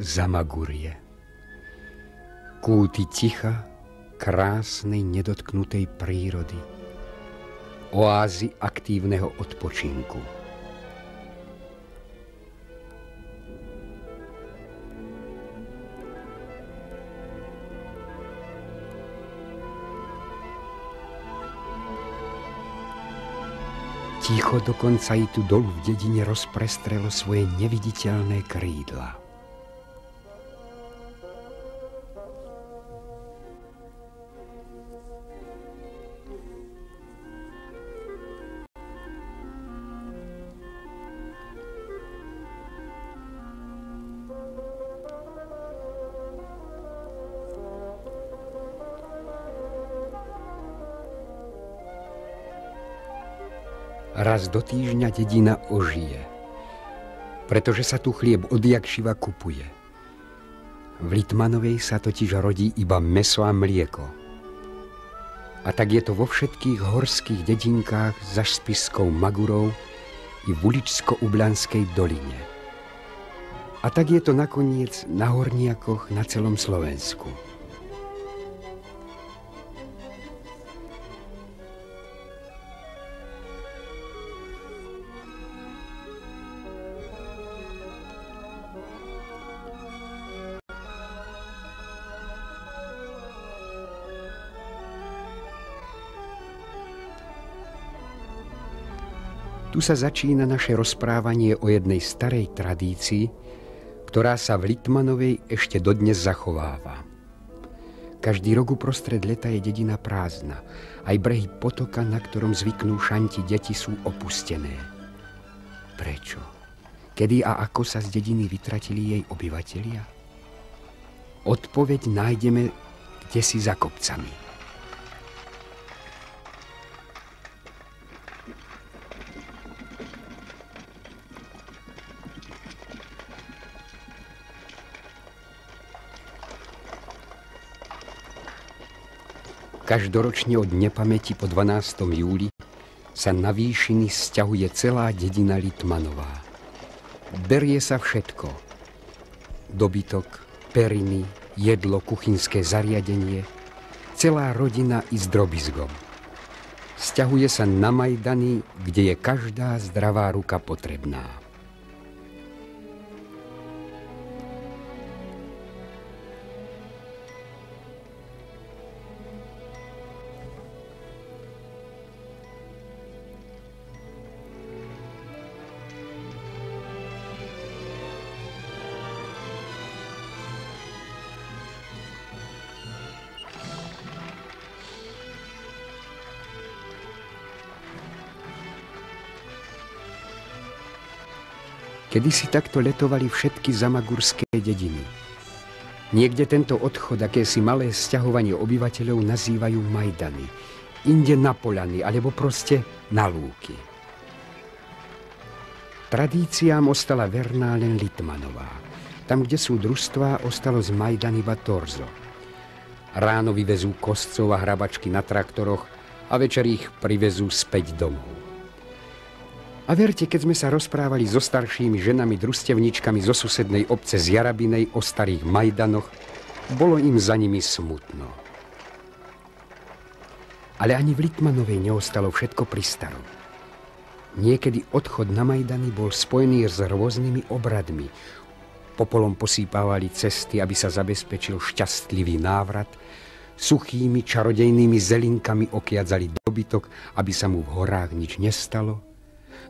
Zamagurie. Kúty ticha, krásnej, nedotknutej prírody. Oázy aktívneho odpočinku. Ticho dokonca i tu dolu v dedine rozprestrelo svoje neviditeľné krídla. Raz do týždňa dedina ožije, pretože sa tu chlieb odjakživa kupuje. V Litmanovej sa totiž rodí iba mäso a mlieko. A tak je to vo všetkých horských dedinkách za Spiskou Magurou i v Uličsko-Ublanskej doline. A tak je to nakoniec na horniakoch na celom Slovensku. Tu sa začína naše rozprávanie o jednej starej tradícii, ktorá sa v Litmanovej ešte dodnes zachováva. Každý rok uprostred leta je dedina prázdna. Aj brehy potoka, na ktorom zvyknú šantiť deti, sú opustené. Prečo? Kedy a ako sa z dediny vytratili jej obyvatelia? Odpoveď nájdeme kdesi za kopcami. Každoročne od nepamäti po 12. júli sa na výšiny sťahuje celá dedina Litmanová. Berie sa všetko. Dobytok, periny, jedlo, kuchynské zariadenie, celá rodina i s drobizgom. Sťahuje sa na Majdany, kde je každá zdravá ruka potrebná. Kedysi takto letovali všetky zamagurské dediny. Niekde tento odchod, akési malé sťahovanie obyvateľov nazývajú Majdany, inde na poľany, alebo proste na lúky. Tradíciám ostala verná len Litmanová. Tam, kde sú družstvá, ostalo z Majdan iba torzo. Ráno vyvezú koscov a hrabačky na traktoroch a večer ich privezú späť domov. A verte, keď sme sa rozprávali so staršími ženami družstevničkami zo susednej obce z Jarabinej o starých Majdanoch, bolo im za nimi smutno. Ale ani v Litmanovej neostalo všetko pri starom. Niekedy odchod na Majdany bol spojený s rôznymi obradmi. Popolom posýpávali cesty, aby sa zabezpečil šťastlivý návrat, suchými čarodejnými zelinkami okiadzali dobytok, aby sa mu v horách nič nestalo.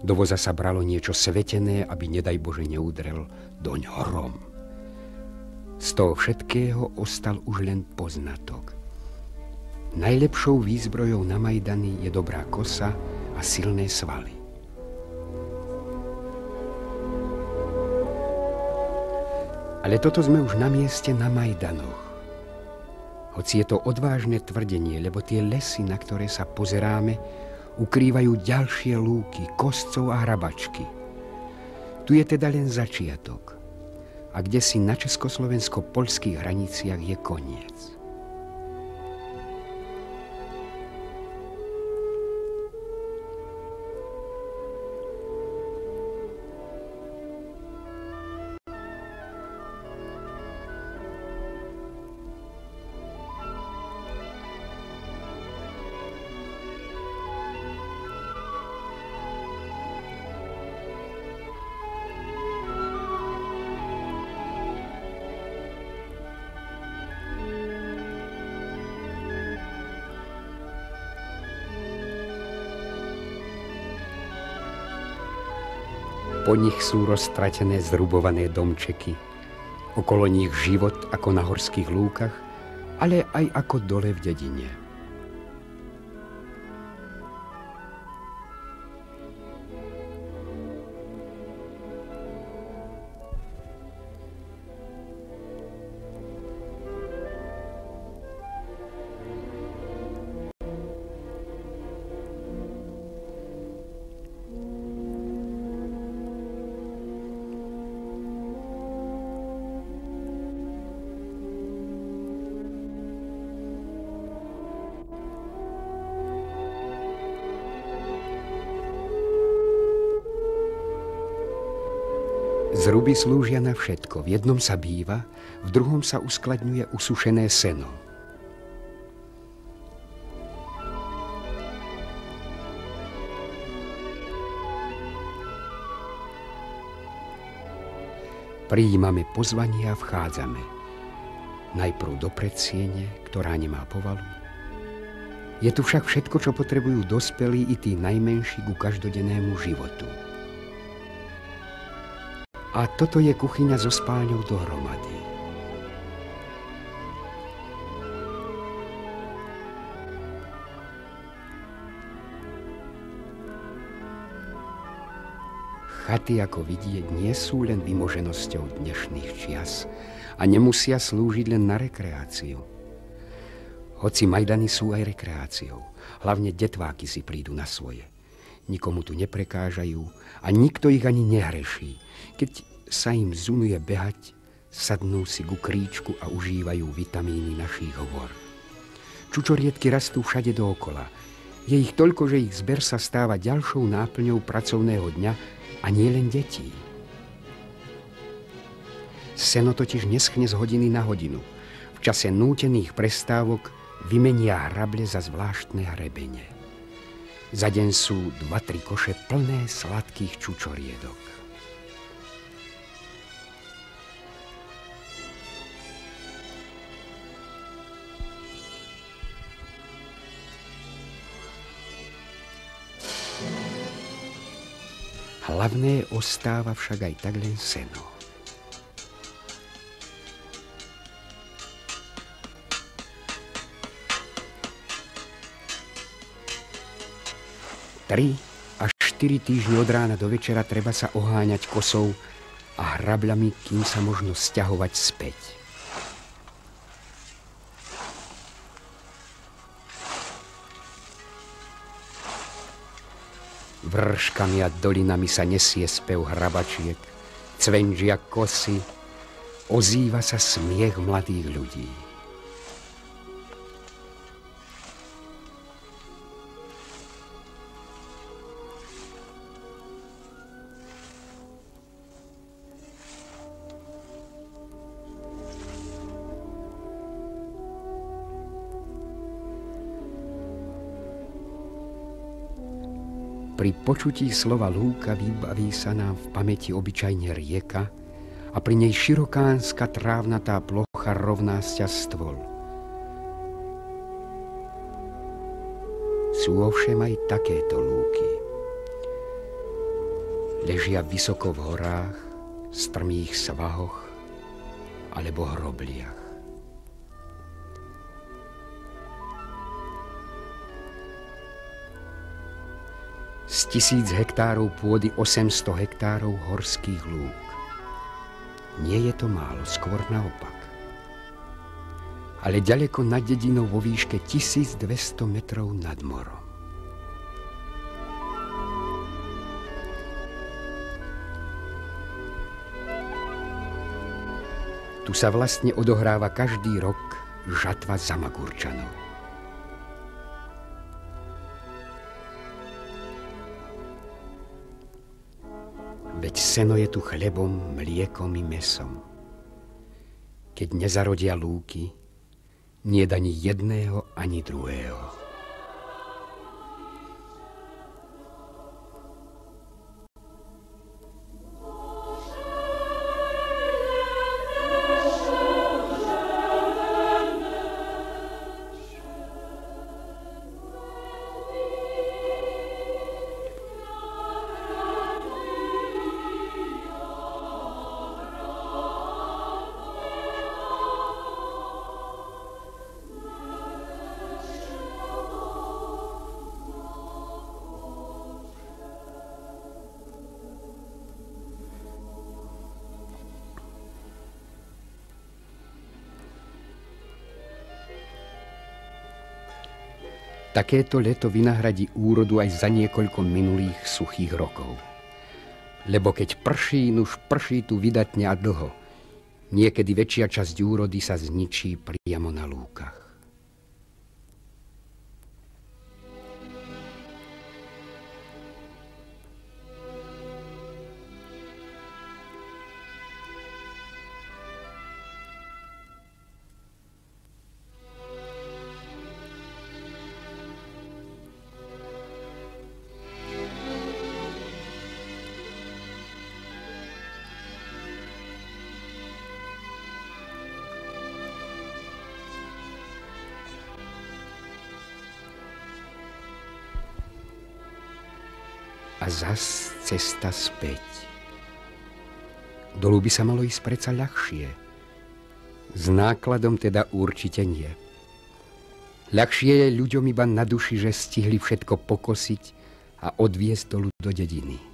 Do voza sa bralo niečo svetené, aby nedaj Bože neudrel doň hrom. Z toho všetkého ostal už len poznatok. Najlepšou výzbrojou na Majdany je dobrá kosa a silné svaly. Ale toto sme už na mieste na Majdanoch. Hoci je to odvážne tvrdenie, lebo tie lesy, na ktoré sa pozeráme, ukrývajú ďalšie lúky, koscov a hrabačky. Tu je teda len začiatok. A kdesi na československo-poľských hraniciach je koniec. po nich sú roztratené zrubované domčeky, okolo nich život ako na horských lúkach, ale aj ako dole v dedine. Zruby slúžia na všetko. V jednom sa býva, v druhom sa uskladňuje usušené seno. Prijímame pozvanie a vchádzame. Najprv do predsiene, ktorá nemá povalu. Je tu však všetko, čo potrebujú dospelí i tí najmenší ku každodennému životu. A toto je kuchyňa so spálňou dohromady. Chaty, ako vidieť, nie sú len vymoženosťou dnešných čias a nemusia slúžiť len na rekreáciu. Hoci majdany sú aj rekreáciou, hlavne detváky si prídu na svoje. Nikomu tu neprekážajú a nikto ich ani nehreší. Keď sa im zunuje behať, sadnú si ku kríčku a užívajú vitamíny našich hôr. Čučoriedky rastú všade dookola. Je ich toľko, že ich zber sa stáva ďalšou náplňou pracovného dňa a nie len detí. Seno totiž neschne z hodiny na hodinu. V čase nútených prestávok vymenia hrable za zvláštne hrebene. Za deň sú 2-3 koše plné sladkých čučoriedok. Hlavné ostáva však aj tak len seno. Tri až 4 týždne od rána do večera treba sa oháňať kosou a hrabľami, kým sa možno sťahovať späť. Vrškami a dolinami sa nesie spev hrabačiek, cvenžia kosy, ozýva sa smiech mladých ľudí. Pri počutí slova lúka vybaví sa nám v pamäti obyčajne rieka a pri nej širokánska trávnatá plocha rovná sťa stôl. Sú ovšem aj takéto lúky. Ležia vysoko v horách, strmých svahoch alebo hrobliach. Z 1000 hektárov pôdy 800 hektárov horských lúk. Nie je to málo, skôr naopak. Ale ďaleko nad dedinou vo výške 1200 metrov nad morom. Tu sa vlastne odohráva každý rok žatva Zamagurčanov. Veď seno je tu chlebom, mliekom i mesom. Keď nezarodia lúky, nie je ani jedného, ani druhého. Takéto leto vynahradí úrodu aj za niekoľko minulých suchých rokov. Lebo keď prší, nuž prší tu vydatne a dlho. Niekedy väčšia časť úrody sa zničí priamo na lúkach. A zas cesta späť. Dolu by sa malo ísť predsa ľahšie. S nákladom teda určite nie. Ľahšie je ľuďom iba na duši, že stihli všetko pokosiť a odviesť dolu do dediny.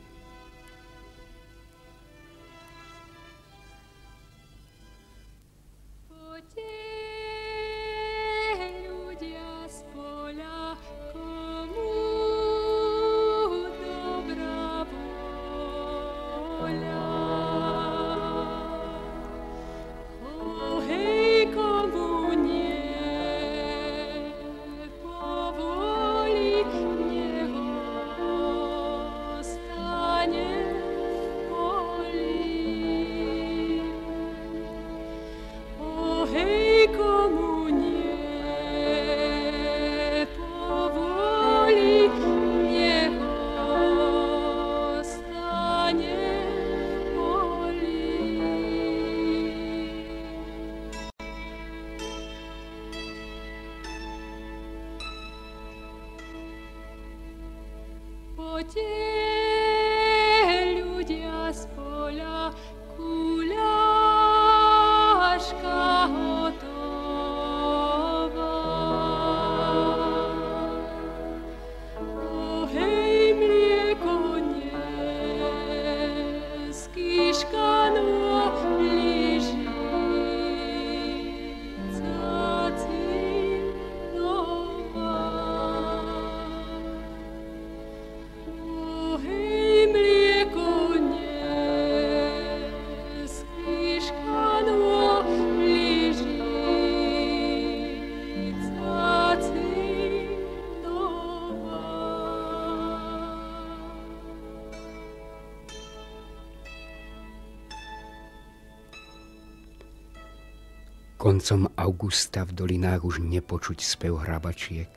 Koncom augusta v dolinách už nepočuť spev hrabačiek.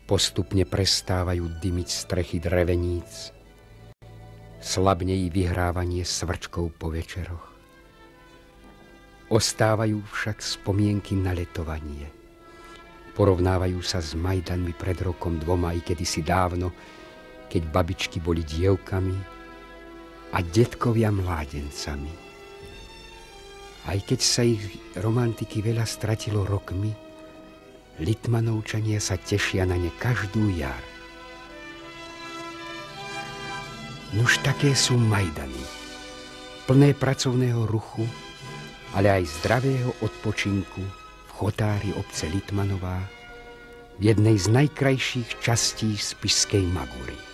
Postupne prestávajú dymiť strechy dreveníc. Slabne i vyhrávanie svrčkov po večeroch. Ostávajú však spomienky na letovanie. Porovnávajú sa s Majdanmi pred rokom dvoma, i kedysi dávno, keď babičky boli dievkami a detkovia mládencami. Aj keď sa ich romantiky veľa stratilo rokmi, Litmanovčania sa tešia na ne každú jar. Nuž také sú Majdany, plné pracovného ruchu, ale aj zdravého odpočinku v chotári obce Litmanová, v jednej z najkrajších častí spišskej Magury.